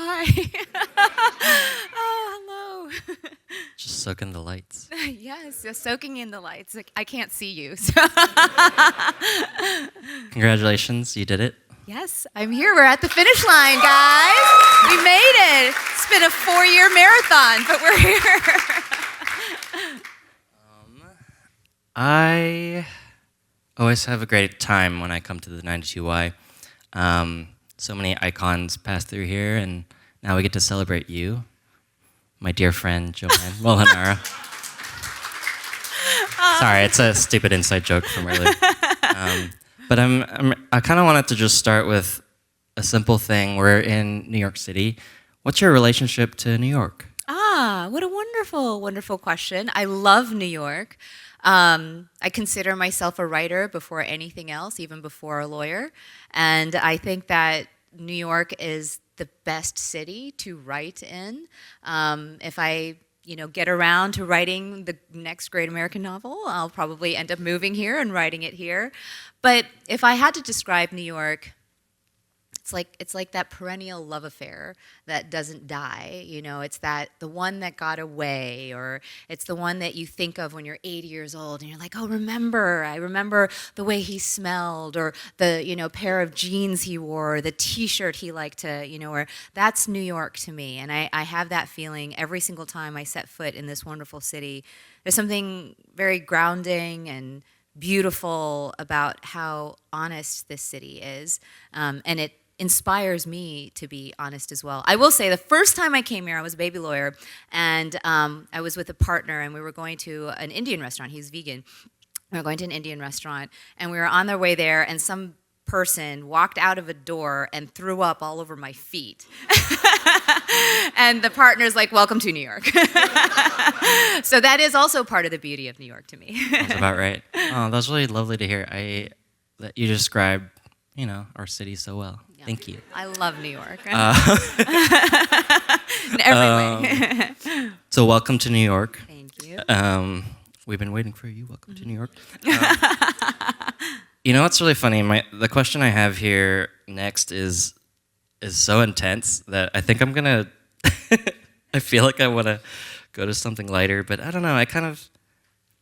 Hi. Oh, hello. Just soak in the lights. Yes, just soaking in the lights. Like, I can't see you. So. Congratulations, you did it. Yes, I'm here. We're at the finish line, guys. We made it. It's been a 4-year marathon, but we're here. I always have a great time when I come to the 92Y. So many icons pass through here, and now we get to celebrate you, my dear friend, Joanne Molinaro. Sorry, it's a stupid inside joke from earlier. But I kind of wanted to just start with a simple thing. We're in New York City. What's your relationship to New York? What a wonderful, wonderful question. I love New York. I consider myself a writer before anything else, even before a lawyer. And I think that New York is the best city to write in. If I get around to writing the next great American novel, I'll probably end up moving here and writing it here. But if I had to describe New York, it's like that perennial love affair that doesn't die. It's the one that got away, or it's the one that you think of when you're 80 years old and you're like, oh, I remember the way he smelled, or the pair of jeans he wore, or the T-shirt he liked to wear. That's New York to me, and I have that feeling every single time I set foot in this wonderful city. There's something very grounding and beautiful about how honest this city is, and it inspires me to be honest as well. I will say the first time I came here, I was a baby lawyer, and I was with a partner, and we were going to an Indian restaurant. He's vegan. We were going to an Indian restaurant, and we were on their way there, and some person walked out of a door and threw up all over my feet. And the partner's like, welcome to New York. So that is also part of the beauty of New York to me. That's about right. Oh, that's really lovely to hear. That you described, our city so well. Yeah. Thank you. I love New York. In every way. So welcome to New York. Thank you. We've been waiting for you. Welcome to New York. What's really funny? The question I have here next is so intense that I think I'm gonna. I feel like I want to go to something lighter, but I don't know. I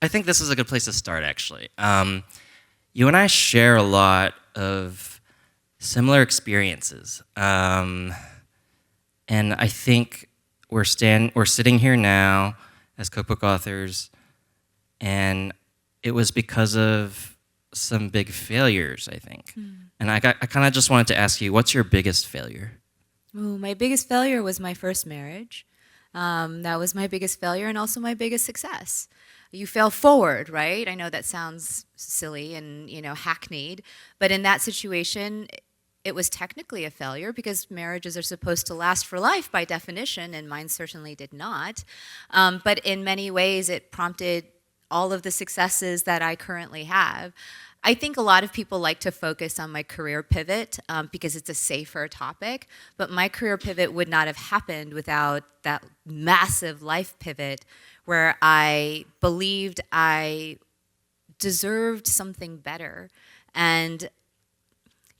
think this is a good place to start. Actually, you and I share a lot of similar experiences, and I think we're sitting here now as cookbook authors, and it was because of some big failures, I think. And I kind of just wanted to ask you, what's your biggest failure? Ooh, my biggest failure was my first marriage. That was my biggest failure, and also my biggest success. You fail forward, right? I know that sounds silly and hackneyed, but in that situation, it was technically a failure because marriages are supposed to last for life by definition, and mine certainly did not. But in many ways, it prompted all of the successes that I currently have. I think a lot of people like to focus on my career pivot because it's a safer topic, but my career pivot would not have happened without that massive life pivot where I believed I deserved something better. And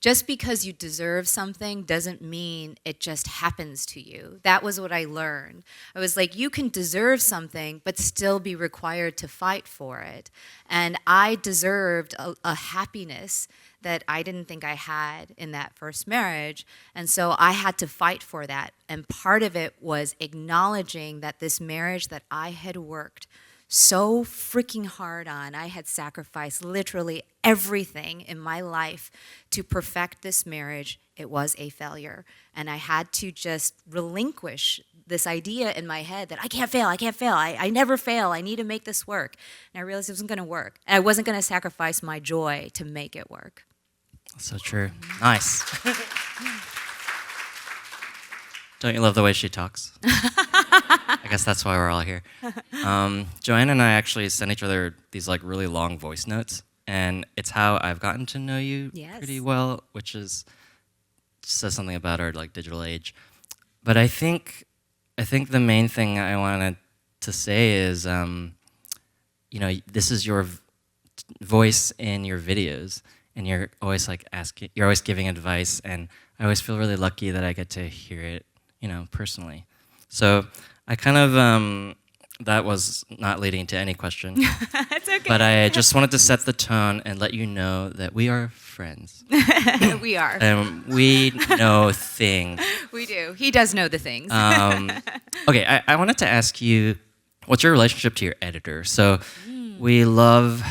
just because you deserve something doesn't mean it just happens to you. That was what I learned. I was like, you can deserve something, but still be required to fight for it. And I deserved a happiness that I didn't think I had in that first marriage. And so I had to fight for that. And part of it was acknowledging that this marriage that I had worked so freaking hard on. I had sacrificed literally everything in my life to perfect this marriage. It was a failure. And I had to just relinquish this idea in my head that I can't fail, I never fail, I need to make this work. And I realized it wasn't gonna work. And I wasn't gonna sacrifice my joy to make it work. So true. Nice. Don't you love the way she talks? I guess that's why we're all here. Joanne and I actually send each other these really long voice notes, and it's how I've gotten to know you pretty well, which says something about our digital age. But I think the main thing I wanted to say is, this is your voice in your videos, and you're always asking, you're always giving advice, and I always feel really lucky that I get to hear it personally. So I kind of that was not leading to any question. It's okay. But I just wanted to set the tone and let you know that we are friends. We are. And we know things. We do. He does know the things. Okay, I wanted to ask you, what's your relationship to your editor? So we love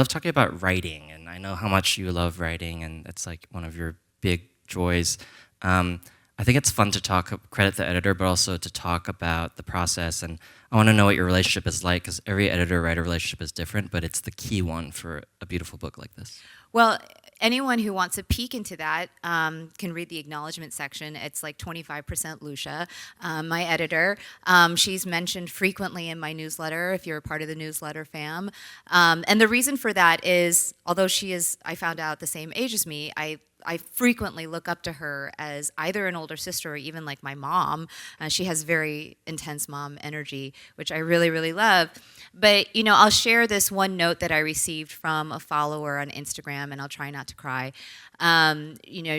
talking about writing, and I know how much you love writing, and it's like one of your big joys. I think it's fun to credit the editor, but also to talk about the process. And I want to know what your relationship is like, because every editor-writer relationship is different, but it's the key one for a beautiful book like this. Well, anyone who wants a peek into that can read the acknowledgement section. It's like 25% Lucia, my editor. She's mentioned frequently in my newsletter, if you're a part of the newsletter fam. And the reason for that is, although she is, I found out, the same age as me, I frequently look up to her as either an older sister or even like my mom. She has very intense mom energy, which I really, really love. But, I'll share this one note that I received from a follower on Instagram, and I'll try not to cry.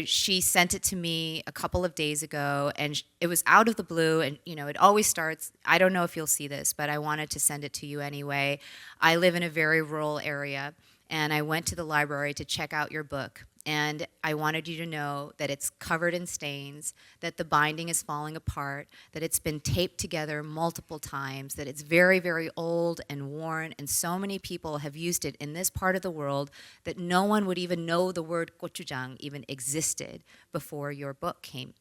She sent it to me a couple of days ago, and it was out of the blue, and, it always starts, I don't know if you'll see this, but I wanted to send it to you anyway. I live in a very rural area, and I went to the library to check out your book. And I wanted you to know that it's covered in stains, that the binding is falling apart, that it's been taped together multiple times, that it's very, very old and worn, and so many people have used it in this part of the world that no one would even know the word gochujang even existed before your book came.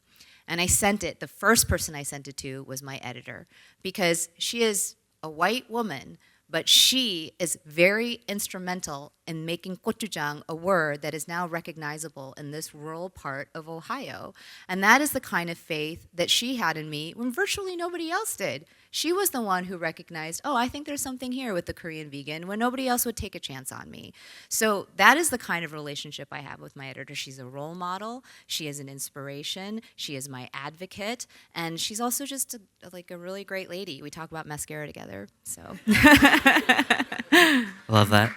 And I sent it, the first person I sent it to was my editor, because she is a white woman, but she is very instrumental in making gochujang a word that is now recognizable in this rural part of Ohio. And that is the kind of faith that she had in me when virtually nobody else did. She was the one who recognized, oh, I think there's something here with the Korean vegan, when nobody else would take a chance on me. So that is the kind of relationship I have with my editor. She's a role model. She is an inspiration. She is my advocate. And she's also just a really great lady. We talk about mascara together, so. Love that.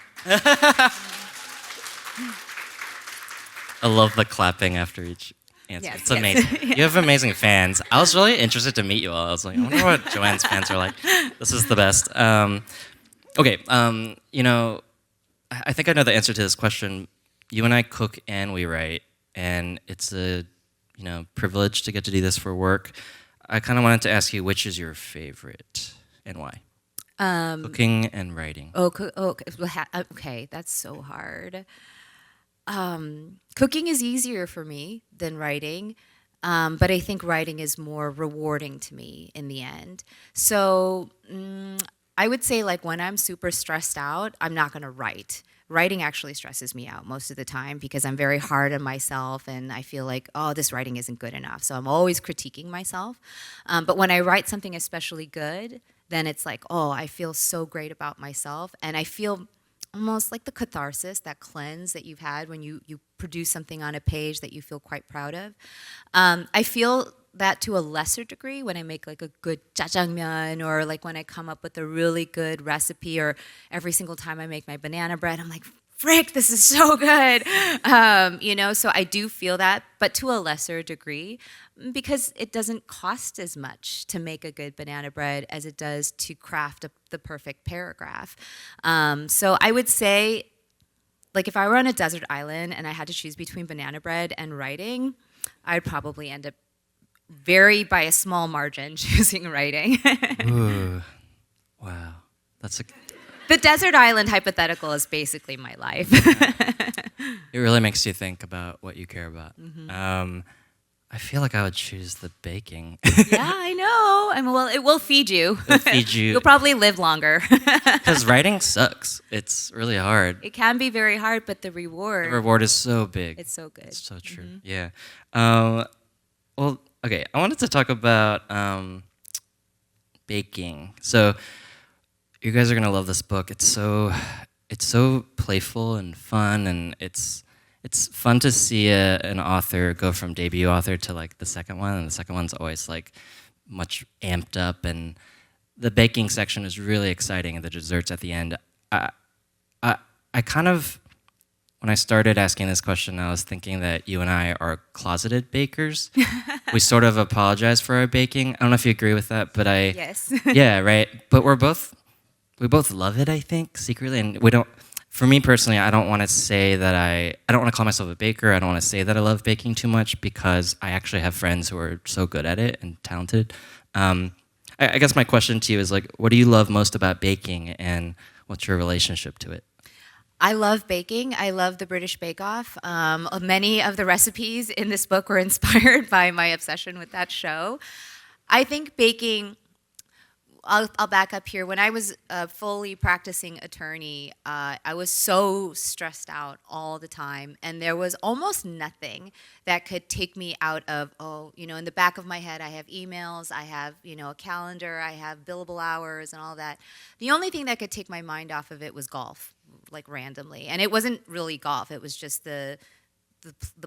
I love the clapping after each answer. Yes, it's yes. amazing. You have amazing fans. I was really interested to meet you all. I was like, I wonder what Joanne's fans are like. This is the best. Okay, I think I know the answer to this question. You and I cook and we write, and it's a privilege to get to do this for work. I kind of wanted to ask you, which is your favorite and why? Cooking and writing. Okay, that's so hard. Cooking is easier for me than writing, but I think writing is more rewarding to me in the end. So I would say, like, when I'm super stressed out, I'm not going to write. Writing actually stresses me out most of the time because I'm very hard on myself and I feel like, oh, this writing isn't good enough. So I'm always critiquing myself. But when I write something especially good, then it's like, oh, I feel so great about myself. And I feel almost like the catharsis, that cleanse that you've had when you produce something on a page that you feel quite proud of. I feel that to a lesser degree when I make like a good jjajangmyeon, or like when I come up with a really good recipe, or every single time I make my banana bread, I'm like, frick, this is so good. So I do feel that, but to a lesser degree, because it doesn't cost as much to make a good banana bread as it does to craft the perfect paragraph. So I would say, like, if I were on a desert island and I had to choose between banana bread and writing, I'd probably end up by a small margin choosing writing. Ooh, wow, that's The desert island hypothetical is basically my life. It really makes you think about what you care about. Mm-hmm. I feel like I would choose the baking. Yeah, I know. Well, it will feed you. It'll feed you. You'll probably live longer. Because writing sucks. It's really hard. It can be very hard, but the reward. The reward is so big. It's so good. It's so true. Mm-hmm. Yeah. Well, okay. I wanted to talk about baking. So you guys are gonna love this book. It's so playful and fun, and it's fun to see an author go from debut author to like the second one, and the second one's always like much amped up, and the baking section is really exciting, and the desserts at the end. I kind of when I started asking this question, I was thinking that you and I are closeted bakers. We sort of apologize for our baking. I don't know if you agree with that, but Yes. yeah, right. But we both love it, I think, secretly, and we don't. For me personally, I don't want to say that I don't want to call myself a baker. I don't want to say that I love baking too much because I actually have friends who are so good at it and talented. I guess my question to you is like, what do you love most about baking, and what's your relationship to it? I love baking. I love the British Bake Off. Many of the recipes in this book were inspired by my obsession with that show. I think baking, I'll back up here. When I was a fully practicing attorney, I was so stressed out all the time, and there was almost nothing that could take me out of, in the back of my head, I have emails, I have, a calendar, I have billable hours and all that. The only thing that could take my mind off of it was golf, like randomly. And it wasn't really golf, it was just the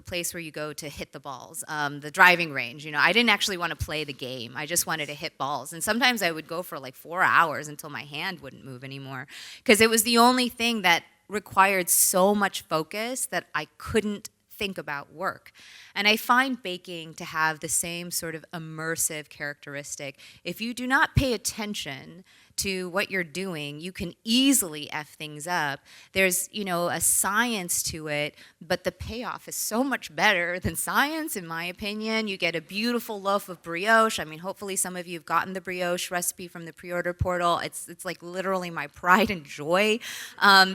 place where you go to hit the balls, the driving range. I didn't actually want to play the game. I just wanted to hit balls. And sometimes I would go for like 4 hours until my hand wouldn't move anymore, because it was the only thing that required so much focus that I couldn't think about work. And I find baking to have the same sort of immersive characteristic. If you do not pay attention to what you're doing, you can easily F things up. There's, a science to it, but the payoff is so much better than science, in my opinion. You get a beautiful loaf of brioche. I mean, hopefully some of you have gotten the brioche recipe from the pre-order portal. It's like literally my pride and joy.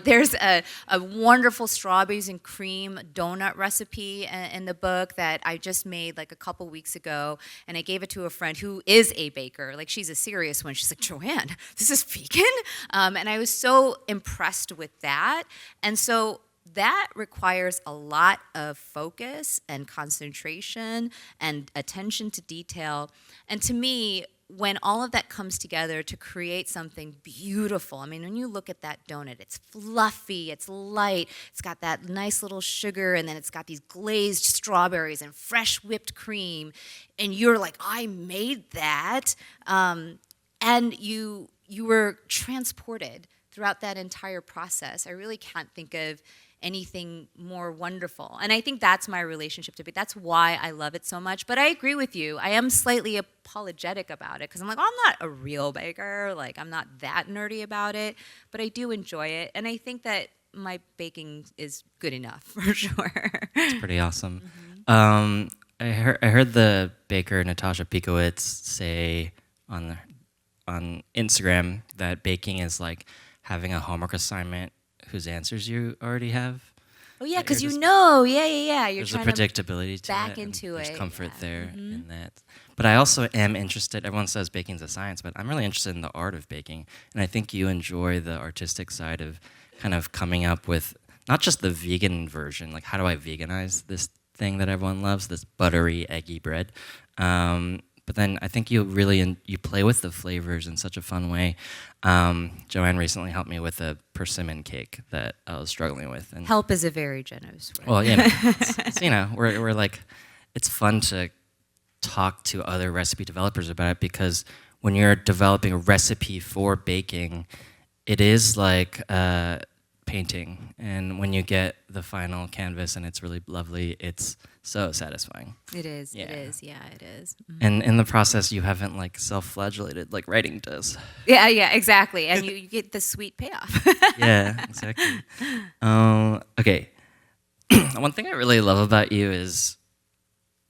There's a wonderful strawberries and cream donut recipe in the book that I just made like a couple weeks ago, and I gave it to a friend who is a baker. Like, she's a serious one. She's like, Joanne, this is vegan? And I was so impressed with that. And so that requires a lot of focus and concentration and attention to detail. And to me, when all of that comes together to create something beautiful, I mean, when you look at that donut, it's fluffy, it's light, it's got that nice little sugar, and then it's got these glazed strawberries and fresh whipped cream, and you're like, I made that. And you were transported throughout that entire process. I really can't think of anything more wonderful. And I think that's my relationship to it. That's why I love it so much. But I agree with you. I am slightly apologetic about it, because I'm like, I'm not a real baker. Like, I'm not that nerdy about it, but I do enjoy it. And I think that my baking is good enough, for sure. It's pretty awesome. I heard the baker Natasha Pikowitz say on Instagram that baking is like having a homework assignment whose answers you already have. Oh yeah, because You're there's a trying predictability to back it, into it. There's comfort there Mm-hmm. in that. But I also am interested. Everyone says baking's a science, but I'm really interested in the art of baking, and I think you enjoy the artistic side of kind of coming up with not just the vegan version, like how do I veganize this thing that everyone loves, this buttery, eggy bread. But then I think you really you play with the flavors in such a fun way. Joanne recently helped me with a persimmon cake that I was struggling with. And Help is a very generous word. well, it's we're like, it's fun to talk to other recipe developers about it, because when you're developing a recipe for baking, it is like painting, and when you get the final canvas and it's really lovely, it's so satisfying. It is. Yeah. It is. Yeah, it is. Mm-hmm. And in the process, you haven't like self-flagellated like writing does. Yeah, exactly. And you get the sweet payoff. Yeah, exactly. Okay. One thing I really love about you is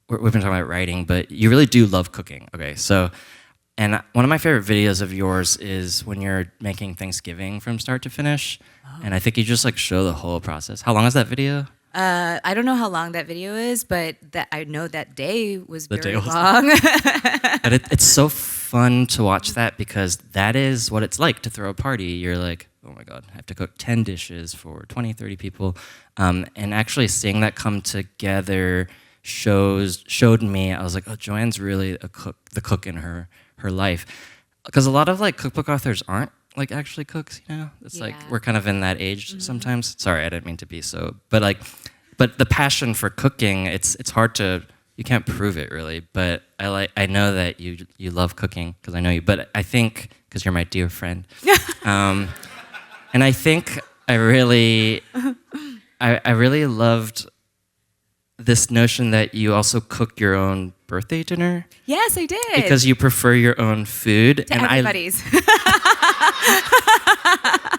we've been talking about writing, but you really do love cooking. Okay, so. And one of my favorite videos of yours is when you're making Thanksgiving from start to finish. Oh. And I think you just like show the whole process. How long is that video? I don't know how long that video is, but I know that day was very long. But it's so fun to watch that, because that is what it's like to throw a party. You're like, oh my God, I have to cook 10 dishes for 20, 30 people. And actually seeing that come together showed me, I was like, oh, Joanne's really the cook in her life, because a lot of like cookbook authors aren't like actually cooks, it's like we're kind of in that age sometimes. Sorry, I didn't mean to be so, but the passion for cooking, it's hard to, you can't prove it really, but I know that you love cooking, because I know you, but I think because you're my dear friend, and I think I really I really loved this notion that you also cook your own birthday dinner. Yes, I did. Because you prefer your own food. To everybody's.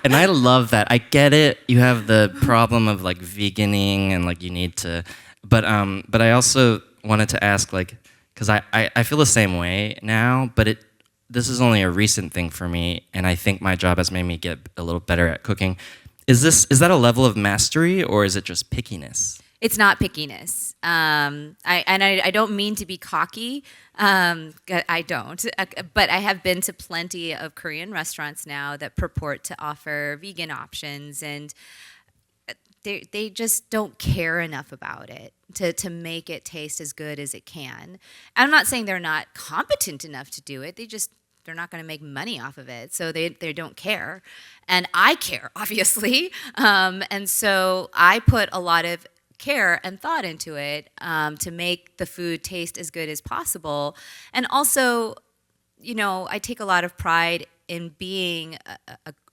And I love that. I get it. You have the problem of like veganing and like you need to, but I also wanted to ask like, because I feel the same way now, but this is only a recent thing for me, and I think my job has made me get a little better at cooking. Is that a level of mastery or is it just pickiness? It's not pickiness. I don't mean to be cocky. I don't. But I have been to plenty of Korean restaurants now that purport to offer vegan options, and they just don't care enough about it to make it taste as good as it can. I'm not saying they're not competent enough to do it. They're not going to make money off of it, so they don't care. And I care, obviously. And so I put a lot of care and thought into it to make the food taste as good as possible. And also, I take a lot of pride in being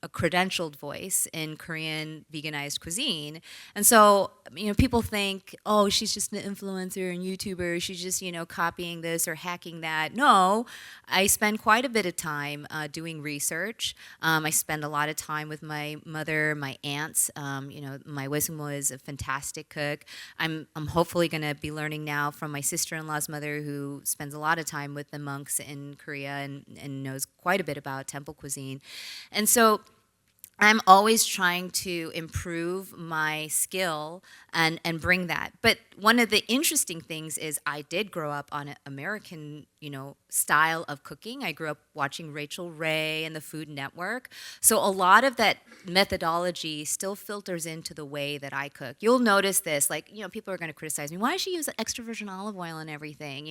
a credentialed voice in Korean veganized cuisine. And so, people think, oh, she's just an influencer and YouTuber. She's just, copying this or hacking that. No, I spend quite a bit of time doing research. I spend a lot of time with my mother, my aunts. My wismo is a fantastic cook. I'm hopefully going to be learning now from my sister-in-law's mother, who spends a lot of time with the monks in Korea and knows quite a bit about temple cuisine. And so I'm always trying to improve my skill and bring that. But one of the interesting things is I did grow up on an American, style of cooking. I grew up watching Rachel Ray and the Food Network. So a lot of that methodology still filters into the way that I cook. You'll notice this, people are going to criticize me. Why does she use extra virgin olive oil and everything,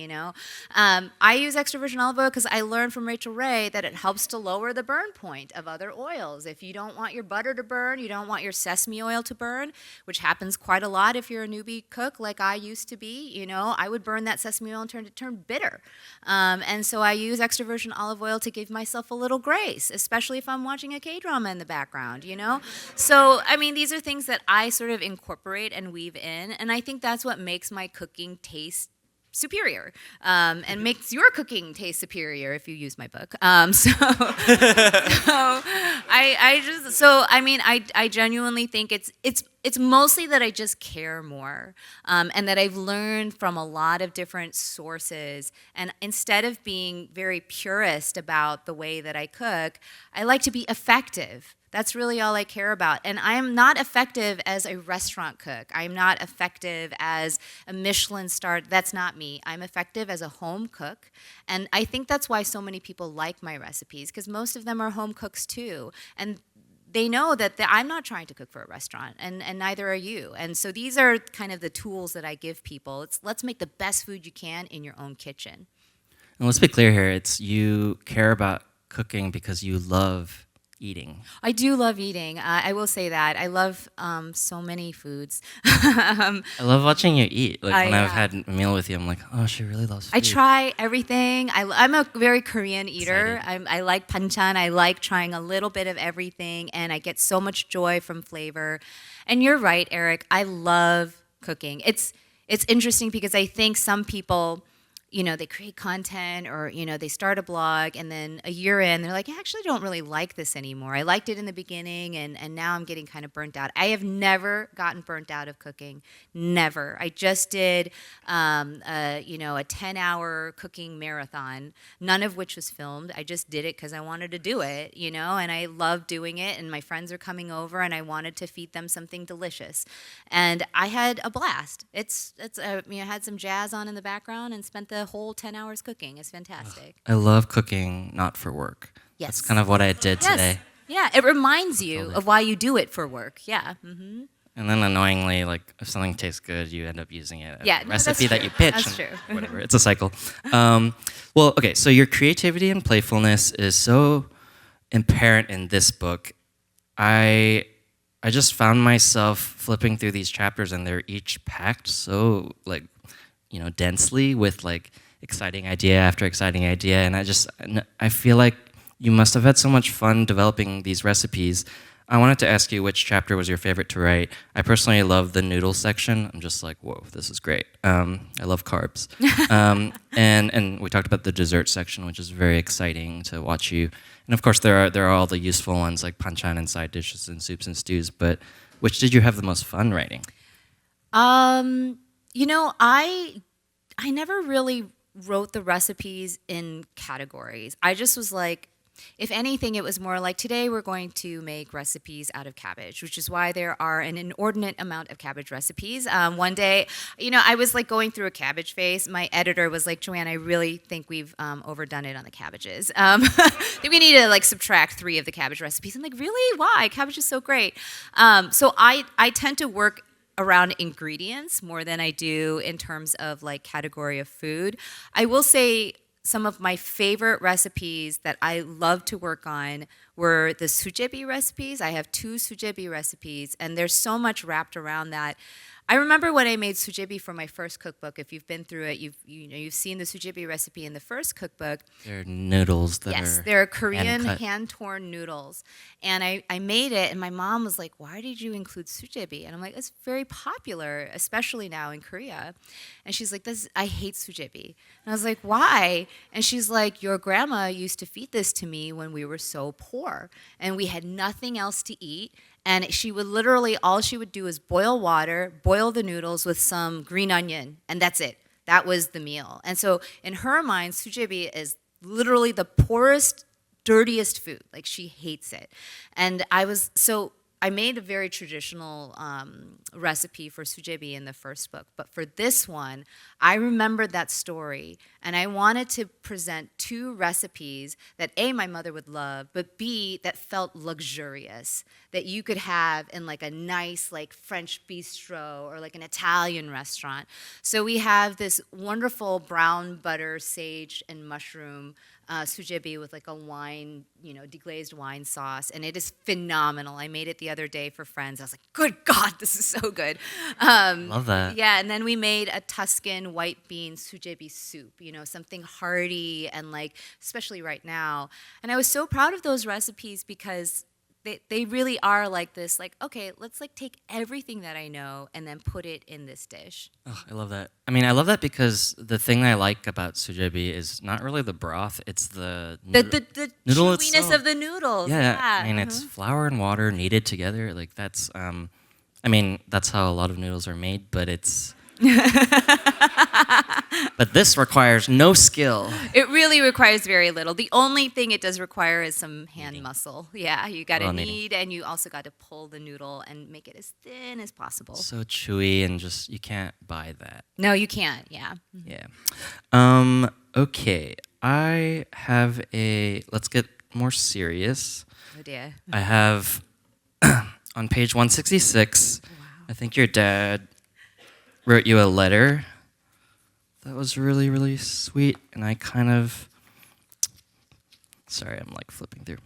I use extra virgin olive oil because I learned from Rachel Ray that it helps to lower the burn point of other oils. If you don't want your butter to burn, you don't want your sesame oil to burn, which happens quite a lot if you're a newbie cook like I used to be, I would burn that sesame oil and turn bitter. And so I use extra virgin olive oil to give myself a little grace, especially if I'm watching a K-drama in the background, So, these are things that I sort of incorporate and weave in, and I think that's what makes my cooking taste superior, and makes your cooking taste superior if you use my book. I genuinely think it's mostly that I just care more, and that I've learned from a lot of different sources. And instead of being very purist about the way that I cook, I like to be effective. That's really all I care about. And I am not effective as a restaurant cook. I'm not effective as a Michelin star. That's not me. I'm effective as a home cook. And I think that's why so many people like my recipes, because most of them are home cooks too. And they know that I'm not trying to cook for a restaurant, and neither are you. And so these are kind of the tools that I give people. Let's make the best food you can in your own kitchen. And let's be clear here. You care about cooking because you love eating. I do love eating. I will say that. I love so many foods. I love watching you eat. When I've had a meal with you, I'm like, oh, she really loves food. I try everything. I'm a very Korean eater. I like banchan. I like trying a little bit of everything, and I get so much joy from flavor. And you're right, Eric. I love cooking. It's interesting because I think some people, they create content or, they start a blog, and then a year in, they're like, I actually don't really like this anymore. I liked it in the beginning, and now I'm getting kind of burnt out. I have never gotten burnt out of cooking. Never. I just did, a 10-hour cooking marathon, none of which was filmed. I just did it because I wanted to do it, and I love doing it, and my friends are coming over, and I wanted to feed them something delicious. And I had a blast. I had some jazz on in the background and spent the whole 10 hours cooking. It's fantastic. I love cooking not for work. Yes. That's kind of what I did today. Yeah, it reminds you of why you do it for work. Yeah. Mm-hmm. And then annoyingly, if something tastes good, you end up using it as a recipe that's that you pitch. That's true. Whatever. It's a cycle. Okay, so your creativity and playfulness is so apparent in this book. I just found myself flipping through these chapters, and they're each packed so densely with exciting idea after exciting idea, and I feel like you must have had so much fun developing these recipes. I wanted to ask you which chapter was your favorite to write. I personally love the noodle section. I'm just like, whoa, this is great. I love carbs. And we talked about the dessert section, which is very exciting to watch you. And of course, there are all the useful ones like panchan and side dishes and soups and stews. But which did you have the most fun writing? You know, I never really wrote the recipes in categories. I just was like, if anything, it was more like, today we're going to make recipes out of cabbage, which is why there are an inordinate amount of cabbage recipes. One day, you know, I was like going through a cabbage phase. My editor was like, Joanne, I really think we've overdone it on the cabbages. I think we need to like subtract 3 of the cabbage recipes. I'm like, really? Why? Cabbage is so great. So I tend to work around ingredients more than I do in terms of like category of food. I will say some of my favorite recipes that I love to work on were the sujebi recipes. I have 2 sujebi recipes, and there's so much wrapped around that. I remember when I made sujebi for my first cookbook. If you've been through it, you've seen the sujebi recipe in the first cookbook. They're noodles that Yes, are they're Korean hand-cut. hand-torn noodles. And I made it, and my mom was like, why did you include sujebi? And I'm like, it's very popular, especially now in Korea. And she's like, I hate sujebi. And I was like, why? And she's like, your grandma used to feed this to me when we were so poor, and we had nothing else to eat. And she would literally, all she would do is boil water, boil the noodles with some green onion, and that's it. That was the meal. And so in her mind, sujebi is literally the poorest, dirtiest food. Like, she hates it. And I made a very traditional recipe for sujebi in the first book. But for this one, I remembered that story, and I wanted to present 2 recipes that A, my mother would love, but B, that felt luxurious, that you could have in like a nice like French bistro or like an Italian restaurant. So we have this wonderful brown butter, sage, and mushroom sujebi with like a wine, deglazed wine sauce, and it is phenomenal. I made it the other day for friends. I was like, good God, this is so good. Love that. Yeah, and then we made a Tuscan white bean sujebi soup, something hearty and like, especially right now. And I was so proud of those recipes because they really are like this, like, okay, let's like take everything that I know and then put it in this dish. Oh, I love that. I mean, I love that because the thing I like about sujebi is not really the broth; it's the The noodle chewiness itself. of the noodles. Yeah, I mean, it's flour and water kneaded together. Like that's, I mean, that's how a lot of noodles are made. But it's, but this requires no skill. It really requires very little. The only thing it does require is some hand muscle. Yeah, you got to knead, and you also got to pull the noodle and make it as thin as possible. So chewy and just you can't buy that. No, you can't. Yeah. Yeah. Okay. I have a. Let's get more serious. Oh dear. I have on page 166. Wow. I think your dad wrote you a letter that was really, really sweet, and I kind of. Sorry, I'm like flipping through.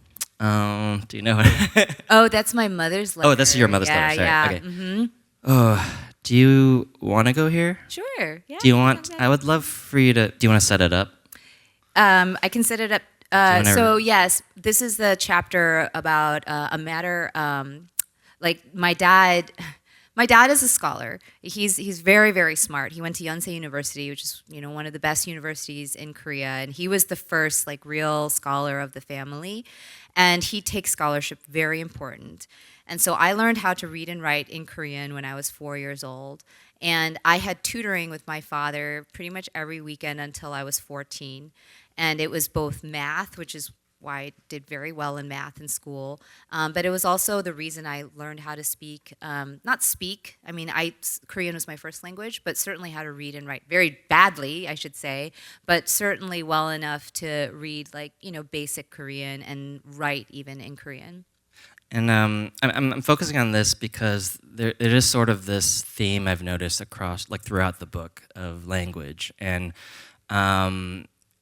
Do you know what? Oh, that's my mother's letter. Oh, that's your mother's letter. Sorry. Yeah. Okay. Mm-hmm. Oh, do you want to go here? Sure. Yeah. Do you want? I would love for you to. Do you want to set it up? I can set it up. Whenever. So yes, this is the chapter about a matter. Like my dad. My dad is a scholar. He's very, very smart. He went to Yonsei University, which is one of the best universities in Korea, and he was the first like real scholar of the family. And he takes scholarship very important. And so I learned how to read and write in Korean when I was 4 years old. And I had tutoring with my father pretty much every weekend until I was 14. And it was both math, which is why I did very well in math in school, but it was also the reason I learned how to speak, not speak, I mean, Korean was my first language, but certainly how to read and write, very badly, I should say, but certainly well enough to read like, basic Korean and write even in Korean. And I'm focusing on this because there it is sort of this theme I've noticed across, like throughout the book of language, and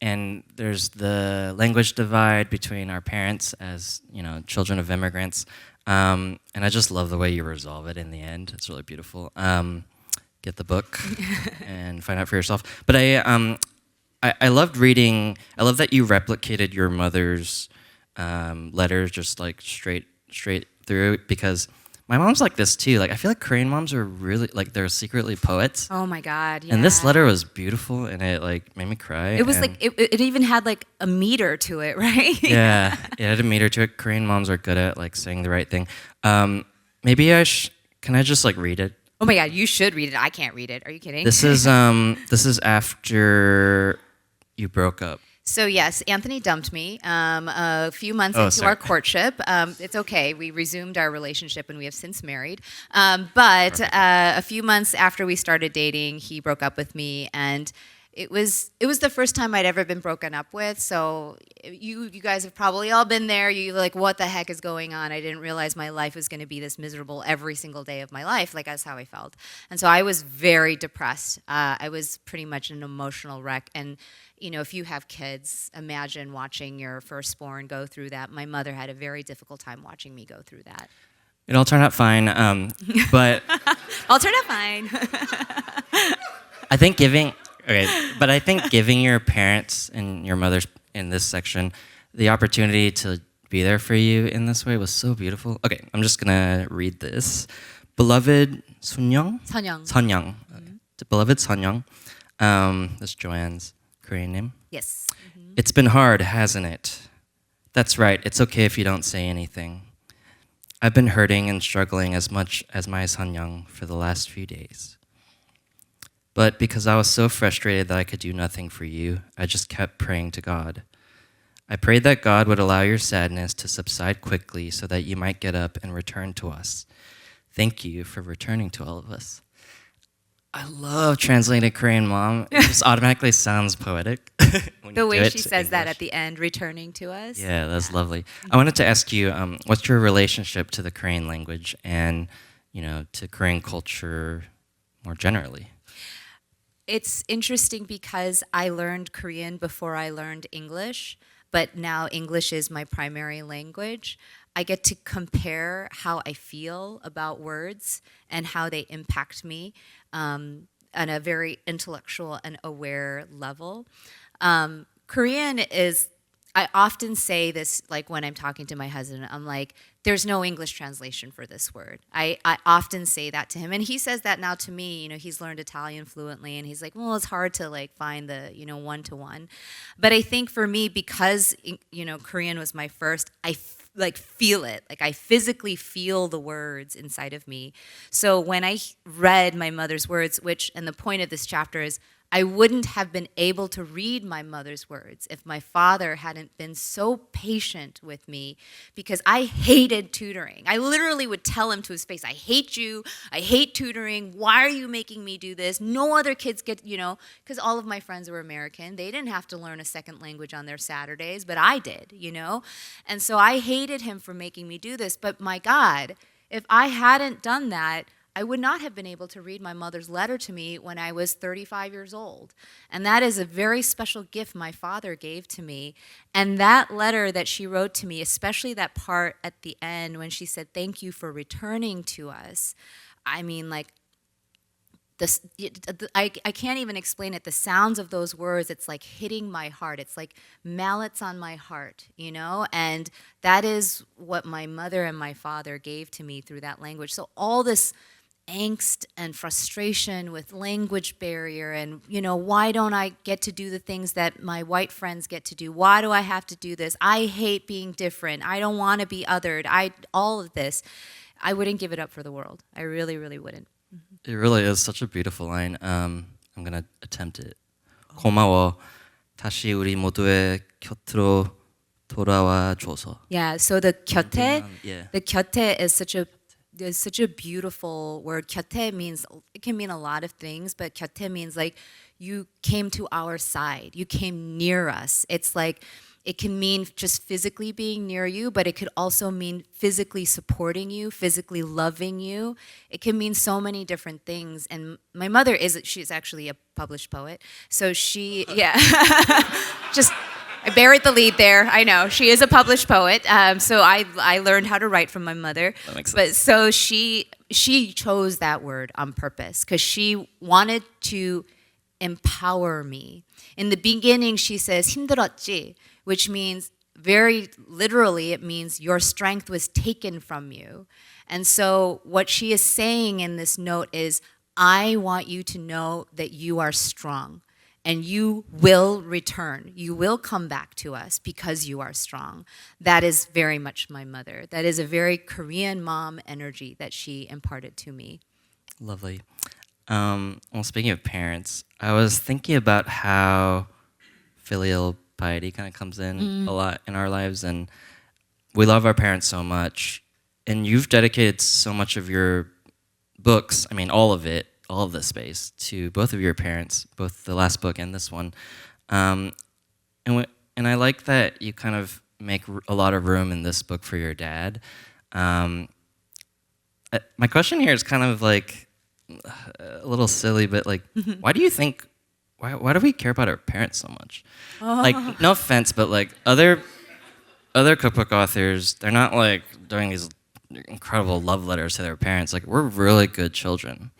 there's the language divide between our parents as children of immigrants, and I just love the way you resolve it in the end. It's really beautiful. Get the book and find out for yourself. But I loved reading. I love that you replicated your mother's letters just like straight through because my mom's like this too. Like I feel like Korean moms are really like they're secretly poets. Oh my God! Yeah. And this letter was beautiful, and it like made me cry. It was and like it even had like a meter to it, right? yeah, it had a meter to it. Korean moms are good at like saying the right thing. Maybe can I just like read it? Oh my God! You should read it. I can't read it. Are you kidding? This is after you broke up. So yes, Anthony dumped me a few months into sorry. our courtship. It's okay. We resumed our relationship and we have since married. But a few months after we started dating, he broke up with me, and it was the first time I'd ever been broken up with. So you guys have probably all been there. You like, what the heck is going on? I didn't realize my life was going to be this miserable every single day of my life. Like that's how I felt, and so I was very depressed. I was pretty much an emotional wreck. And you know, if you have kids, imagine watching your firstborn go through that. My mother had a very difficult time watching me go through that. It all turned out fine, but I'll turn out fine. I think giving your parents and your mother in this section the opportunity to be there for you in this way was so beautiful. Okay, I'm just gonna read this. Beloved Sunyoung? 선영. Sunyoung. Beloved Sunyoung. That's Joanne's Korean name. Yes. It's been hard, hasn't it? That's right. It's okay if you don't say anything. I've been hurting and struggling as much as my Sunyoung for the last few days. But because I was so frustrated that I could do nothing for you, I just kept praying to God. I prayed that God would allow your sadness to subside quickly so that you might get up and return to us. Thank you for returning to all of us. I love translating Korean mom. It just automatically sounds poetic. The way she says that at the end, returning to us. Yeah, that's lovely. I wanted to ask you, what's your relationship to the Korean language and, you know, to Korean culture more generally? It's interesting because I learned Korean before I learned English, but now English is my primary language. I get to compare how I feel about words and how they impact me on a very intellectual and aware level. Korean is, I often say this, like when I'm talking to my husband, I'm like, there's no English translation for this word. I often say that to him, and he says that now to me. You know, he's learned Italian fluently, and he's like, well, it's hard to like find the, you know, one-to-one. But I think for me, because, you know, Korean was my first, I like feel it. Like I physically feel the words inside of me. So when I read my mother's words, which, and the point of this chapter is, I wouldn't have been able to read my mother's words if my father hadn't been so patient with me, because I hated tutoring. I literally would tell him to his face, I hate you, I hate tutoring, why are you making me do this? No other kids get, you know, because all of my friends were American. They didn't have to learn a second language on their Saturdays, but I did, you know? And so I hated him for making me do this, but my God, if I hadn't done that, I would not have been able to read my mother's letter to me when I was 35 years old. And that is a very special gift my father gave to me. And that letter that she wrote to me, especially that part at the end when she said, thank you for returning to us. I mean, like, this, I can't even explain it. The sounds of those words, it's like hitting my heart. It's like mallets on my heart, you know? And that is what my mother and my father gave to me through that language. So all this angst and frustration with language barrier and, you know, why don't I get to do the things that my white friends get to do? Why do I have to do this? I hate being different. I don't want to be othered. All of this, I wouldn't give it up for the world. I really, really wouldn't. It really is such a beautiful line. I'm gonna attempt it. 고마워. 다시 우리 모두의 곁으로 돌아와 줘서. Yeah, so the 곁에, Yeah. the 곁에 is such a beautiful word. 곁에 means, it can mean a lot of things, but 곁에 means like you came to our side. You came near us. It's like, it can mean just physically being near you, but it could also mean physically supporting you, physically loving you. It can mean so many different things. And my mother she's actually a published poet. So she, yeah, just, I buried the lead there. I know she is a published poet. So I learned how to write from my mother. That makes But sense. so she chose that word on purpose because she wanted to empower me. In the beginning, she says 힘들었지, which means very literally, it means your strength was taken from you. And so, what she is saying in this note is, I want you to know that you are strong and you will return. You will come back to us because you are strong. That is very much my mother. That is a very Korean mom energy that she imparted to me. Lovely. Well, speaking of parents, I was thinking about how filial piety kind of comes in a lot in our lives, and we love our parents so much, and you've dedicated so much of your books, I mean, all of it, all of the space, to both of your parents, both the last book and this one. And I like that you kind of make a lot of room in this book for your dad. My question here is kind of like a little silly, but like, why do you think, why do we care about our parents so much? Like, no offense, but like other cookbook authors, they're not like doing these incredible love letters to their parents. Like, we're really good children.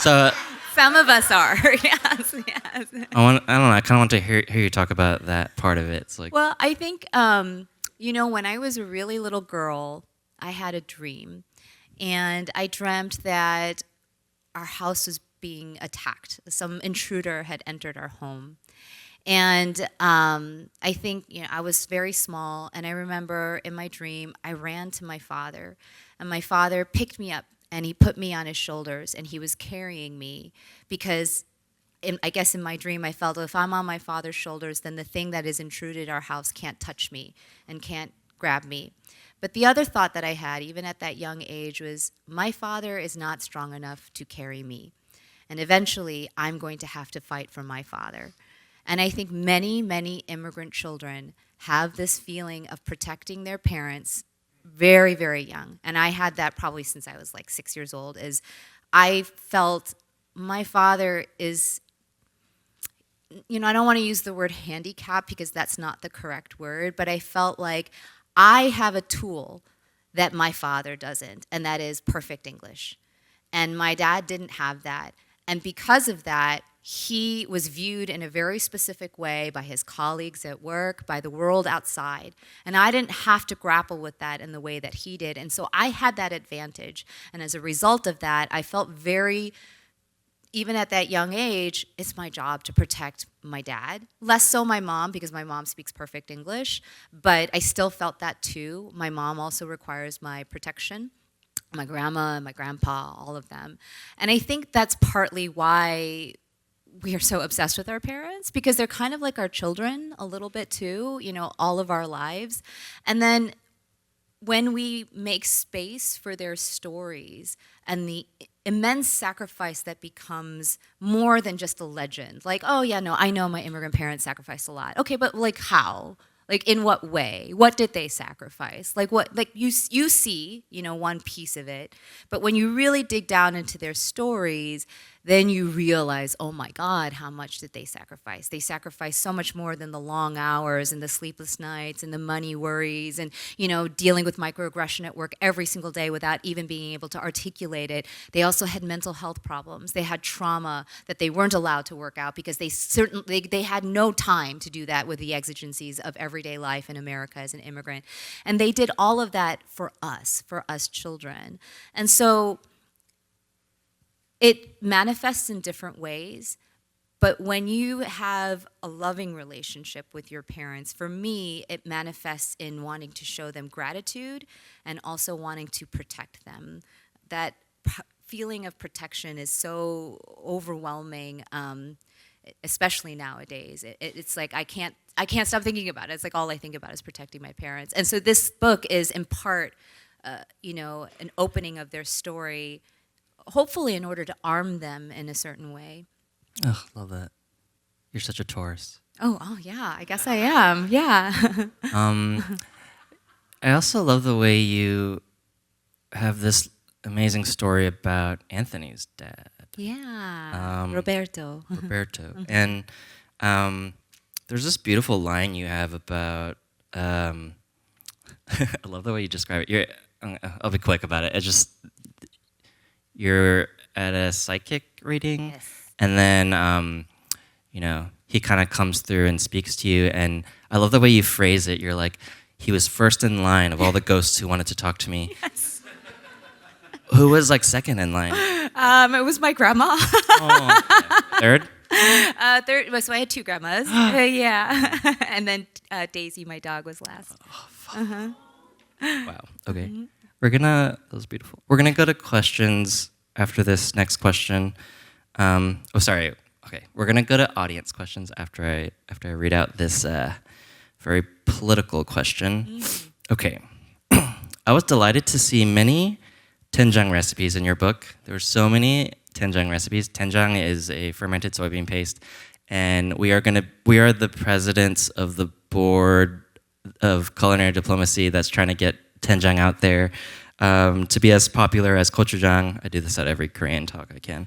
So Some of us are, yes, yes. I don't know. I kind of want to hear you talk about that part of it. It's like, Well, I think, when I was a really little girl, I had a dream. And I dreamt that our house was being attacked. Some intruder had entered our home. And I think, I was very small. And I remember in my dream, I ran to my father. And my father picked me up and he put me on his shoulders. And he was carrying me because I guess in my dream, I felt if I'm on my father's shoulders, then the thing that has intruded our house can't touch me and can't grab me. But the other thought that I had, even at that young age, was my father is not strong enough to carry me. And eventually, I'm going to have to fight for my father. And I think many, many immigrant children have this feeling of protecting their parents very, very young. And I had that probably since I was like 6 years old, is I felt my father is, I don't want to use the word handicap because that's not the correct word, but I felt like I have a tool that my father doesn't, and that is perfect English. And my dad didn't have that. And because of that, he was viewed in a very specific way by his colleagues at work, by the world outside. And I didn't have to grapple with that in the way that he did. And so I had that advantage. And as a result of that, I felt very, even at that young age, it's my job to protect my dad. Less so my mom, because my mom speaks perfect English, but I still felt that too. My mom also requires my protection. My grandma, my grandpa, all of them. And I think that's partly why we are so obsessed with our parents, because they're kind of like our children a little bit too, all of our lives. And then when we make space for their stories and the immense sacrifice that becomes more than just a legend. Like, oh yeah, no, I know my immigrant parents sacrificed a lot. Okay, but like how? Like in what way? What did they sacrifice? Like what? Like you see, one piece of it, but when you really dig down into their stories, then you realize, oh my God, how much did they sacrifice? They sacrificed so much more than the long hours and the sleepless nights and the money worries and, dealing with microaggression at work every single day without even being able to articulate it. They also had mental health problems. They had trauma that they weren't allowed to work out because they had no time to do that with the exigencies of everyday life in America as an immigrant. And they did all of that for us children. And so it manifests in different ways, but when you have a loving relationship with your parents, for me, it manifests in wanting to show them gratitude and also wanting to protect them. That feeling of protection is so overwhelming, especially nowadays. It's like I can't stop thinking about it. It's like all I think about is protecting my parents. And so this book is in part, an opening of their story, hopefully in order to arm them in a certain way. oh, love that. You're such a Taurus. Oh yeah, I guess I am. Yeah. I also love the way you have this amazing story about Anthony's dad. Yeah. Roberto. Roberto. And there's this beautiful line you have about, I love the way you describe it. I'll be quick about it. You're at a psychic reading, Yes. and then, he kind of comes through and speaks to you. And I love the way you phrase it. You're like, he was first in line of all the ghosts who wanted to talk to me. Yes. Who was like second in line? It was my grandma. Oh, okay. Third? Third. So I had two grandmas. Yeah. And then Daisy, my dog, was last. Wow. Okay. That was beautiful. We're gonna go to questions after this next question. Sorry. Okay. We're gonna go to audience questions after I read out this very political question. Okay. I was delighted to see many doenjang recipes in your book. There were so many doenjang recipes. Doenjang is a fermented soybean paste, and we are the presidents of the board of culinary diplomacy that's trying to get doenjang out there to be as popular as gochujang. I do this at every Korean talk I can.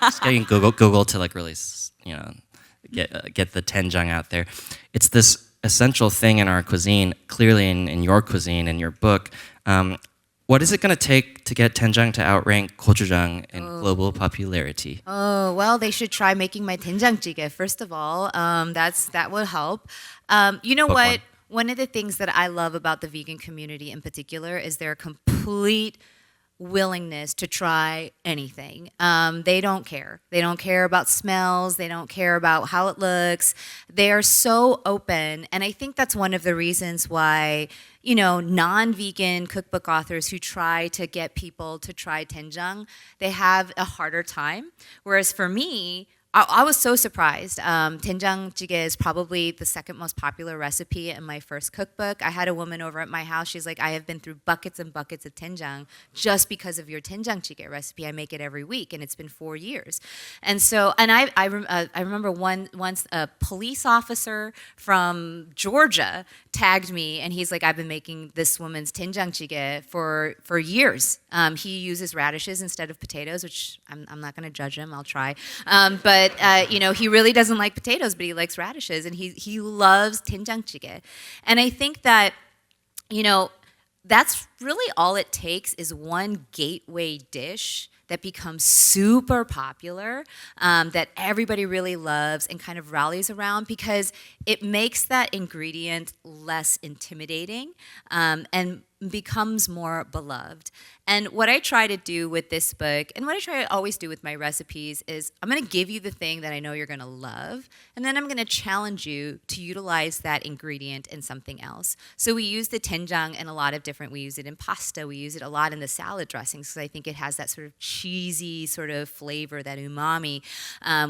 Just getting Google to like really, get the doenjang out there. It's this essential thing in our cuisine, clearly in your cuisine, in your book. What is it going to take to get doenjang to outrank gochujang in global popularity? Oh, well, they should try making my doenjang jjigae, first of all. That will help. You know Book what? One of the things that I love about the vegan community in particular is their complete willingness to try anything. They don't care. They don't care about smells. They don't care about how it looks. They are so open. And I think that's one of the reasons why, non-vegan cookbook authors who try to get people to try doenjang, they have a harder time. Whereas for me, I was so surprised. Doenjang jjigae is probably the second most popular recipe in my first cookbook. I had a woman over at my house. She's like, I have been through buckets and buckets of doenjang just because of your doenjang jjigae recipe. I make it every week, and it's been 4 years. And so, and I remember once a police officer from Georgia tagged me, and he's like, I've been making this woman's doenjang jjigae for years. He uses radishes instead of potatoes, which I'm not going to judge him. I'll try. But he really doesn't like potatoes, but he likes radishes, and he loves doenjang jjigae. And I think that, that's really all it takes is one gateway dish that becomes super popular, that everybody really loves and kind of rallies around, because it makes that ingredient less intimidating and becomes more beloved. And what I try to do with this book, and what I try to always do with my recipes, is I'm going to give you the thing that I know you're going to love, and then I'm going to challenge you to utilize that ingredient in something else. So we use the doenjang in a lot of different, we use it in pasta, we use it a lot in the salad dressings, because I think it has that sort of cheesy sort of flavor, that umami,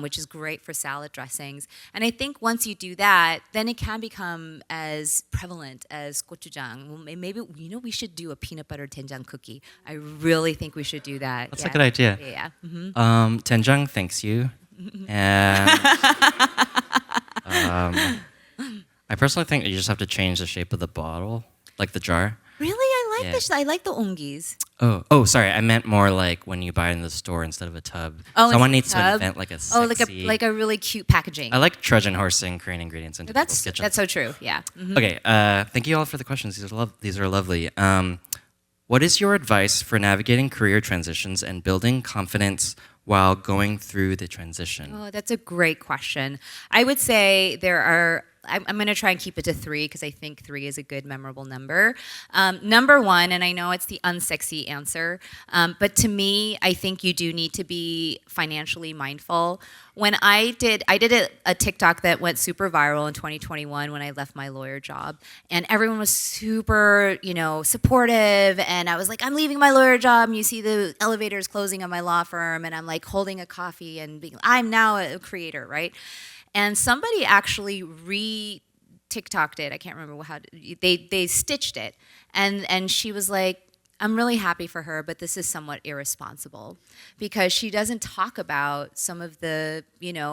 which is great for salad dressings. And I think once you do that, then it can become as prevalent as gochujang. Well, maybe, we should do a peanut butter doenjang cookie. I really think we should do that. That's a good idea. Yeah. Mm-hmm. Doenjang thanks you. And I personally think you just have to change the shape of the bottle, like the jar. Really? I like the ongis. Oh, sorry. I meant more like when you buy it in the store instead of a tub. Oh, someone needs tub? to invent like a sexy... like a really cute packaging. I like Trojan horsing Korean ingredients into people's kitchens. That's so true. Yeah. Mm-hmm. Okay. Thank you all for the questions. These are lovely. What is your advice for navigating career transitions and building confidence while going through the transition? Oh, that's a great question. I would say I'm going to try and keep it to 3, because I think 3 is a good, memorable number. Number 1, and I know it's the unsexy answer, but to me, I think you do need to be financially mindful. When I did a TikTok that went super viral in 2021 when I left my lawyer job, and everyone was super, supportive, and I was like, I'm leaving my lawyer job, and you see the elevators closing on my law firm, and I'm like holding a coffee and I'm now a creator, right? And somebody actually TikToked it. I can't remember how they stitched it, and she was like, I'm really happy for her, but this is somewhat irresponsible, because she doesn't talk about some of the,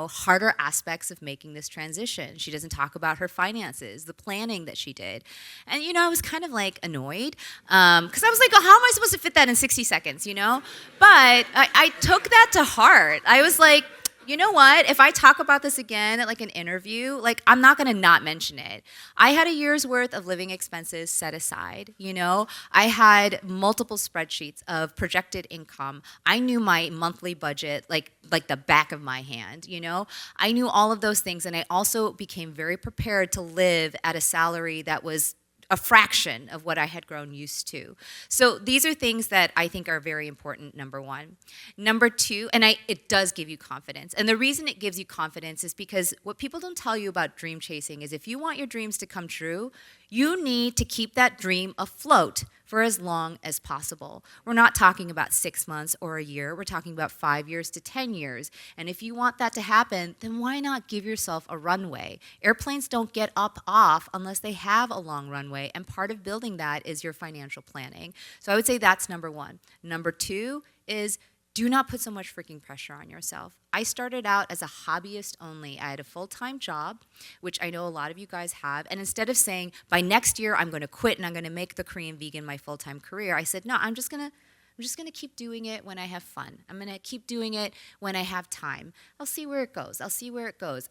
harder aspects of making this transition. She doesn't talk about her finances, the planning that she did. And, I was kind of like annoyed, because I was like, oh, how am I supposed to fit that in 60 seconds, But I took that to heart. I was like, You know what? If I talk about this again at like an interview, like I'm not going to not mention it. I had a year's worth of living expenses set aside, you know? I had multiple spreadsheets of projected income. I knew my monthly budget like the back of my hand, you know? I knew all of those things, and I also became very prepared to live at a salary that was a fraction of what I had grown used to. So these are things that I think are very important, number one. Number two, and it does give you confidence. And the reason it gives you confidence is because what people don't tell you about dream chasing is if you want your dreams to come true, you need to keep that dream afloat for as long as possible. We're not talking about 6 months or a year. We're talking about 5 years to 10 years. And if you want that to happen, then why not give yourself a runway? Airplanes don't get off unless they have a long runway. And part of building that is your financial planning. So I would say that's number one. Number two is do not put so much freaking pressure on yourself. I started out as a hobbyist only. I had a full-time job, which I know a lot of you guys have. And instead of saying, by next year, I'm going to quit and I'm going to make the Korean vegan my full-time career, I said, no, I'm just going to keep doing it when I have fun. I'm going to keep doing it when I have time. I'll see where it goes.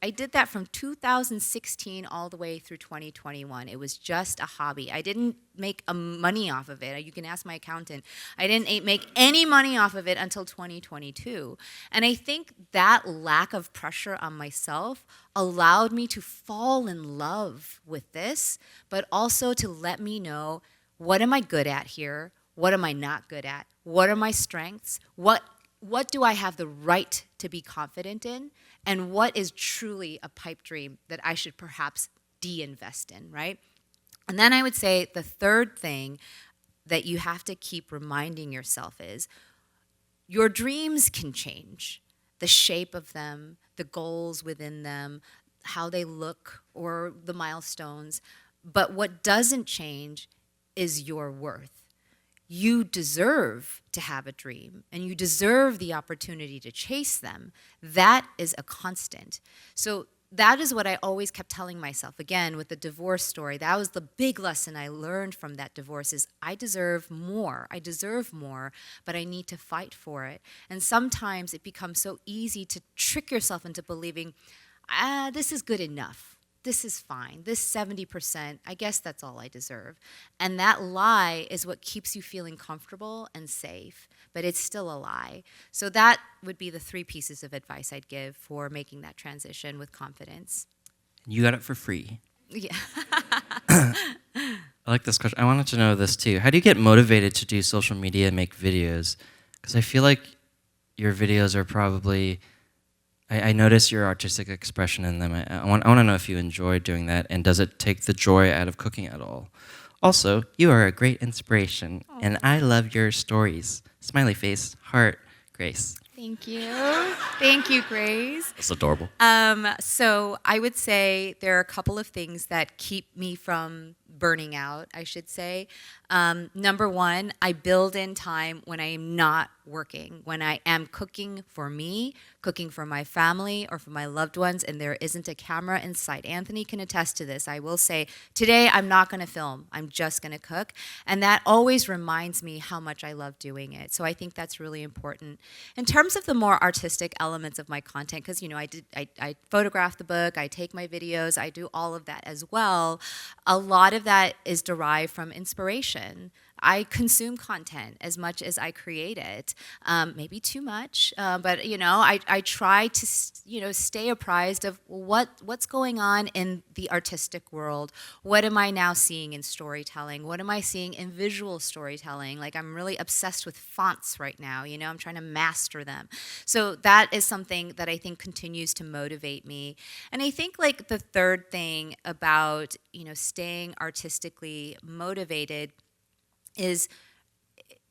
I did that from 2016 all the way through 2021. It was just a hobby. I didn't make money off of it. You can ask my accountant. I didn't make any money off of it until 2022. And I think that lack of pressure on myself allowed me to fall in love with this, but also to let me know, what am I good at here? What am I not good at? What are my strengths? What do I have the right to be confident in? And what is truly a pipe dream that I should perhaps de-invest in, right? And then I would say the third thing that you have to keep reminding yourself is your dreams can change. The shape of them, the goals within them, how they look, or the milestones. But what doesn't change is your worth. You deserve to have a dream, and you deserve the opportunity to chase them. That is a constant. So that is what I always kept telling myself. Again, with the divorce story, that was the big lesson I learned from that divorce is I deserve more. I deserve more, but I need to fight for it. And sometimes it becomes so easy to trick yourself into believing, this is good enough. This is fine. This 70%, I guess that's all I deserve. And that lie is what keeps you feeling comfortable and safe, but it's still a lie. So that would be the 3 pieces of advice I'd give for making that transition with confidence. You got it for free. Yeah. I like this question. I wanted to know this too. How do you get motivated to do social media and make videos? Because I feel like your videos are probably... I notice your artistic expression in them. I want to know if you enjoy doing that, and does it take the joy out of cooking at all? Also, you are a great inspiration, and I love your stories. Smiley face, heart, Grace. Thank you. Thank you, Grace. That's adorable. So I would say there are a couple of things that keep me from burning out, I should say. Number one, I build in time when I am not working, when I am cooking for me, cooking for my family or for my loved ones, and there isn't a camera in sight. Anthony can attest to this. I will say, today I'm not going to film. I'm just going to cook. And that always reminds me how much I love doing it. So I think that's really important. In terms of the more artistic elements of my content, because, you know, I photograph the book, I take my videos, I do all of that as well. A lot of that is derived from inspiration. I consume content as much as I create it, maybe too much, but you know, I try to stay apprised of what's going on in the artistic world. What am I now seeing in storytelling? What am I seeing in visual storytelling? Like I'm really obsessed with fonts right now. You know, I'm trying to master them. So that is something that I think continues to motivate me. And I think like the third thing about staying artistically motivated is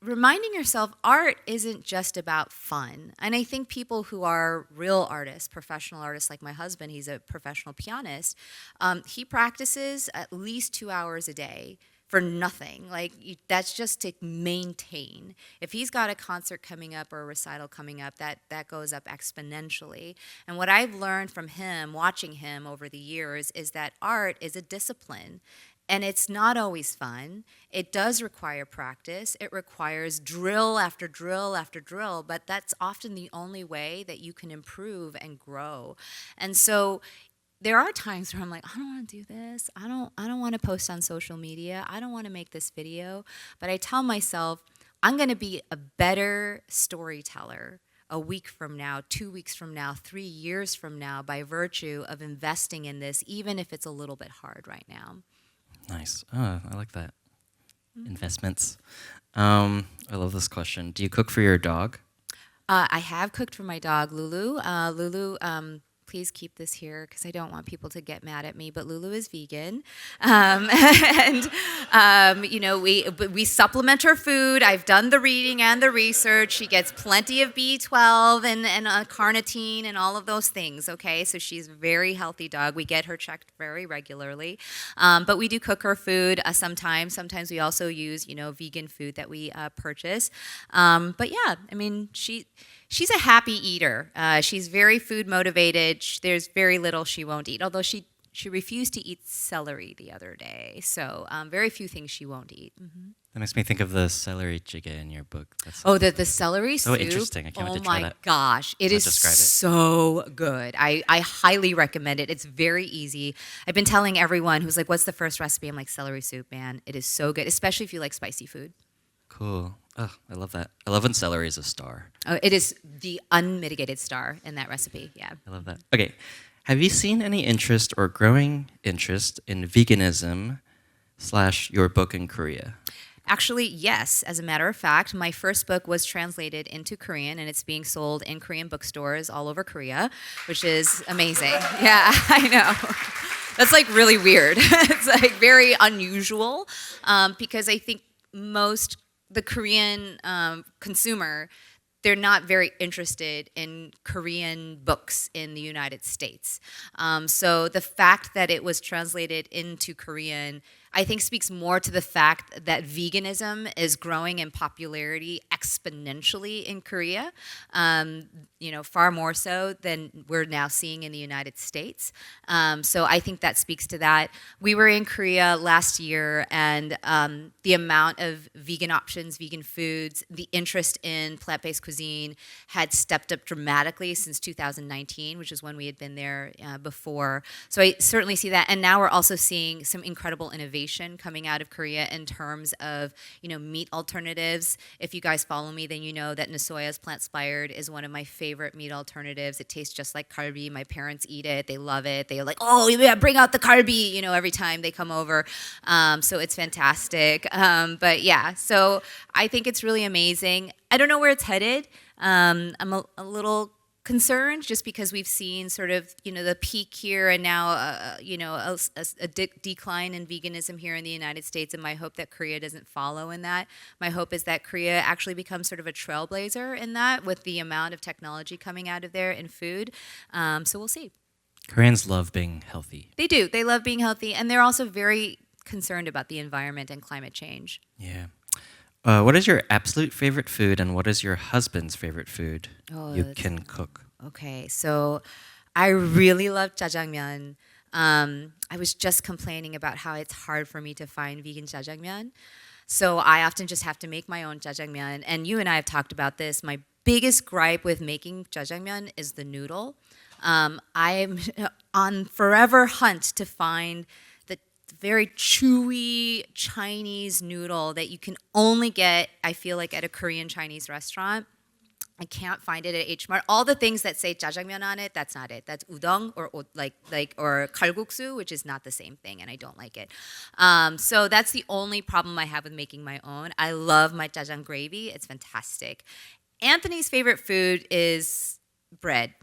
reminding yourself art isn't just about fun. And I think people who are real artists, professional artists like my husband, he's a professional pianist, he practices at least 2 hours a day for nothing. Like that's just to maintain. If he's got a concert coming up or a recital coming up, that goes up exponentially. And what I've learned from him, watching him over the years, is that art is a discipline. And it's not always fun. It does require practice. It requires drill after drill after drill, but that's often the only way that you can improve and grow. And so there are times where I'm like, I don't want to do this. I don't want to post on social media. I don't want to make this video. But I tell myself, I'm going to be a better storyteller a week from now, 2 weeks from now, 3 years from now by virtue of investing in this, even if it's a little bit hard right now. Nice. Oh, I like that. Investments. I love this question. Do you cook for your dog? I have cooked for my dog, Lulu. Lulu, please keep this here because I don't want people to get mad at me, but Lulu is vegan. We supplement her food. I've done the reading and the research. She gets plenty of B12 and carnitine and all of those things, okay? So she's a very healthy dog. We get her checked very regularly. But we do cook her food sometimes. Sometimes we also use, vegan food that we purchase. But yeah, I mean, she's a happy eater. She's very food motivated. There's very little she won't eat, although she refused to eat celery the other day. So very few things she won't eat. Mm-hmm. That makes me think of the celery chicken in your book. The celery soup. So interesting. I can't wait to try that. Oh my gosh, it is so good. I highly recommend it. It's very easy. I've been telling everyone who's like, what's the first recipe? I'm like, celery soup, man. It is so good, especially if you like spicy food. Cool. Oh, I love that. I love when celery is a star. Oh, it is the unmitigated star in that recipe. Yeah. I love that. Okay. Have you seen any interest or growing interest in veganism / your book in Korea? Actually, yes. As a matter of fact, my first book was translated into Korean, and it's being sold in Korean bookstores all over Korea, which is amazing. Yeah, I know. That's like really weird. It's like very unusual because I think the Korean consumer, they're not very interested in Korean books in the United States. So the fact that it was translated into Korean, I think speaks more to the fact that veganism is growing in popularity exponentially in Korea, far more so than we're now seeing in the United States. So I think that speaks to that. We were in Korea last year, and the amount of vegan options, vegan foods, the interest in plant-based cuisine had stepped up dramatically since 2019, which is when we had been there before. So I certainly see that. And now we're also seeing some incredible innovation coming out of Korea in terms of, meat alternatives. If you guys follow me, then you know that Nasoya's plant-spired is one of my favorite meat alternatives. It tastes just like kalbi. My parents eat it. They love it. They're like, oh, yeah, bring out the kalbi, every time they come over. So it's fantastic. But yeah, so I think it's really amazing. I don't know where it's headed. I'm a little concerned just because we've seen sort of, the peak here and now, a decline in veganism here in the United States. And my hope that Korea doesn't follow in that. My hope is that Korea actually becomes sort of a trailblazer in that with the amount of technology coming out of there in food. So we'll see. Koreans love being healthy. They do. They love being healthy. And they're also very concerned about the environment and climate change. Yeah. What is your absolute favorite food, and what is your husband's favorite food you can cook? Okay, so I really love jjajangmyeon. I was just complaining about how it's hard for me to find vegan jjajangmyeon. So I often just have to make my own jjajangmyeon. And you and I have talked about this. My biggest gripe with making jjajangmyeon is the noodle. I'm on forever hunt to find very chewy Chinese noodle that you can only get, I feel like, at a Korean Chinese restaurant. I can't find it at H Mart. All the things that say jjajangmyeon on it, that's not it. That's udon or kalguksu, which is not the same thing, and I don't like it. So that's the only problem I have with making my own. I love my jjajang gravy. It's fantastic. Anthony's favorite food is bread.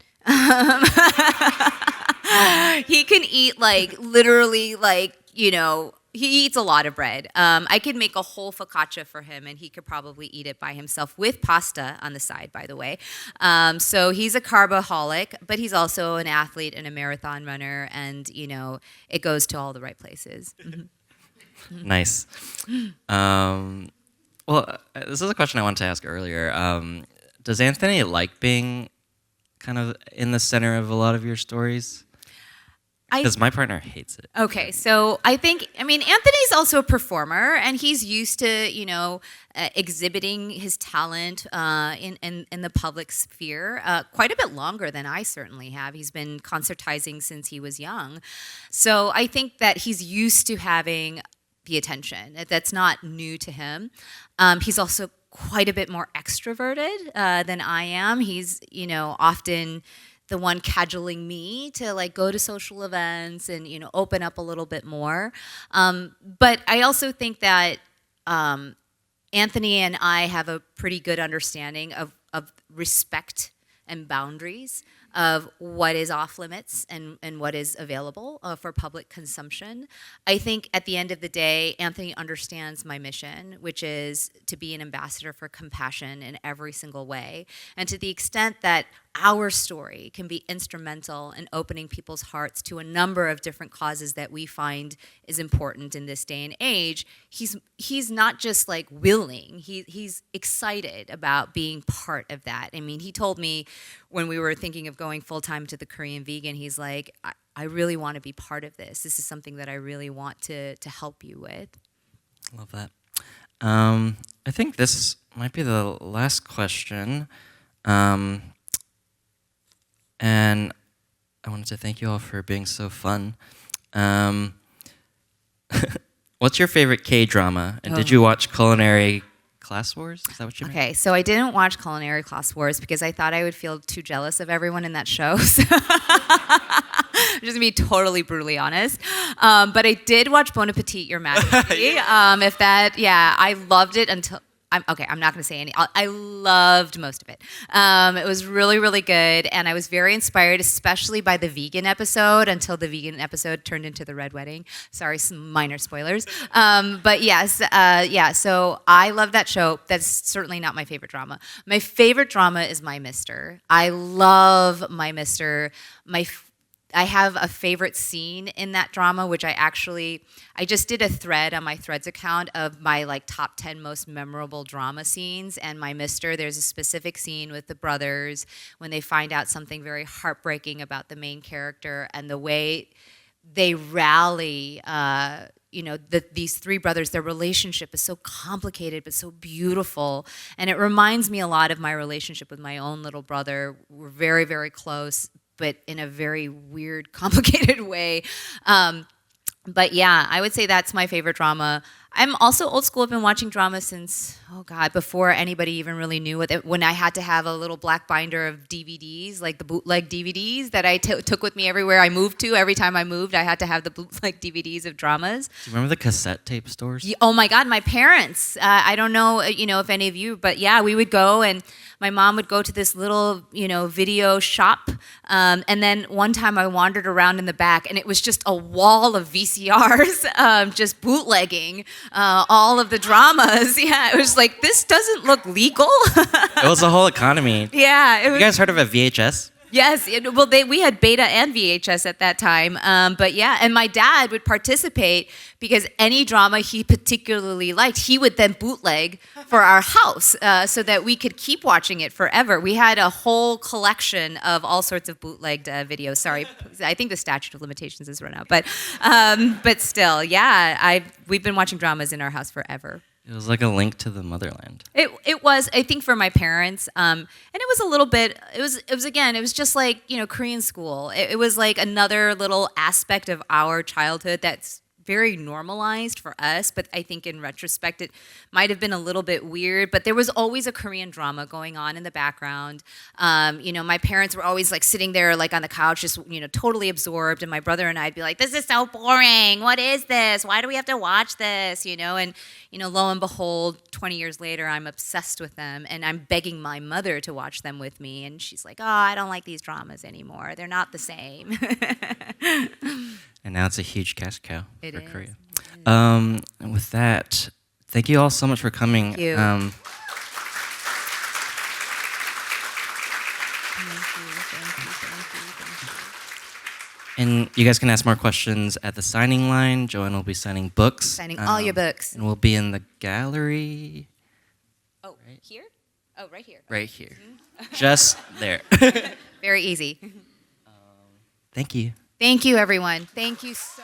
He can eat literally he eats a lot of bread. I could make a whole focaccia for him, and he could probably eat it by himself with pasta on the side, by the way. So he's a carboholic, but he's also an athlete and a marathon runner, and, it goes to all the right places. Mm-hmm. Nice. This is a question I wanted to ask earlier. Does Anthony like being kind of in the center of a lot of your stories? Because my partner hates it. Okay, so Anthony's also a performer, and he's used to, exhibiting his talent in the public sphere quite a bit longer than I certainly have. He's been concertizing since he was young. So I think that he's used to having the attention. That's not new to him. He's also quite a bit more extroverted than I am. He's, often the one cajoling me to like go to social events and open up a little bit more. But I also think that Anthony and I have a pretty good understanding of respect and boundaries of what is off limits and what is available for public consumption. I think at the end of the day, Anthony understands my mission, which is to be an ambassador for compassion in every single way. And to the extent that our story can be instrumental in opening people's hearts to a number of different causes that we find is important in this day and age, he's not just like willing, he's excited about being part of that. I mean, he told me when we were thinking of going full-time to the Korean Vegan, he's like, I really want to be part of this. This is something that I really want to help you with. Love that. I think this might be the last question. And I wanted to thank you all for being so fun. What's your favorite K-drama? And did you watch Culinary Class Wars? Is that what you mean? Okay, so I didn't watch Culinary Class Wars because I thought I would feel too jealous of everyone in that show. So I'm just gonna be totally brutally honest. But I did watch Bon Appetit, Your Majesty. I loved it until. I'm not going to say any. I loved most of it. It was really, really good, and I was very inspired, especially by the vegan episode, until the vegan episode turned into the Red Wedding. Sorry, some minor spoilers. But yes, so I love that show. That's certainly not my favorite drama. My favorite drama is My Mister. I love My Mister. I have a favorite scene in that drama, which I just did a thread on my Threads account of my like top 10 most memorable drama scenes. And My Mister, there's a specific scene with the brothers when they find out something very heartbreaking about the main character and the way they rally. These three brothers, their relationship is so complicated but so beautiful. And it reminds me a lot of my relationship with my own little brother. We're very, very close, but in a very weird, complicated way. But yeah, I would say that's my favorite drama. I'm also old school. I've been watching drama since, before anybody even really knew when I had to have a little black binder of DVDs, like the bootleg DVDs that I took with me everywhere I moved to. Every time I moved, I had to have the bootleg DVDs of dramas. Do you remember the cassette tape stores? Oh my God, my parents. I don't know, if any of you, but yeah, we would go and my mom would go to this little, video shop. And then one time I wandered around in the back and it was just a wall of VCRs, just bootlegging all of the dramas. Yeah, it was like, this doesn't look legal. It was a whole economy. Yeah. You guys heard of a VHS? Yes, we had beta and VHS at that time, but yeah, and my dad would participate because any drama he particularly liked, he would then bootleg for our house so that we could keep watching it forever. We had a whole collection of all sorts of bootlegged videos. Sorry, I think the statute of limitations has run out, but still, yeah, we've been watching dramas in our house forever. It was like a link to the motherland. It was, I think, for my parents, and it was a little bit. It was just like Korean school. It was like another little aspect of our childhood that's very normalized for us, but I think in retrospect it might have been a little bit weird, but there was always a Korean drama going on in the background. My parents were always like sitting there like on the couch just totally absorbed, and my brother and I'd be like, this is so boring, what is this, why do we have to watch this, and lo and behold, 20 years later I'm obsessed with them, and I'm begging my mother to watch them with me, and she's like, I don't like these dramas anymore, they're not the same. And now it's a huge cash cow for is. Korea. And with that, thank you all so much for coming. Thank you. Thank you. And you guys can ask more questions at the signing line. Joanne will be signing books. Signing all your books. And we'll be in the gallery. Oh, right here? Oh, right here. Right here. Just there. Very easy. Thank you. Thank you, everyone. Thank you so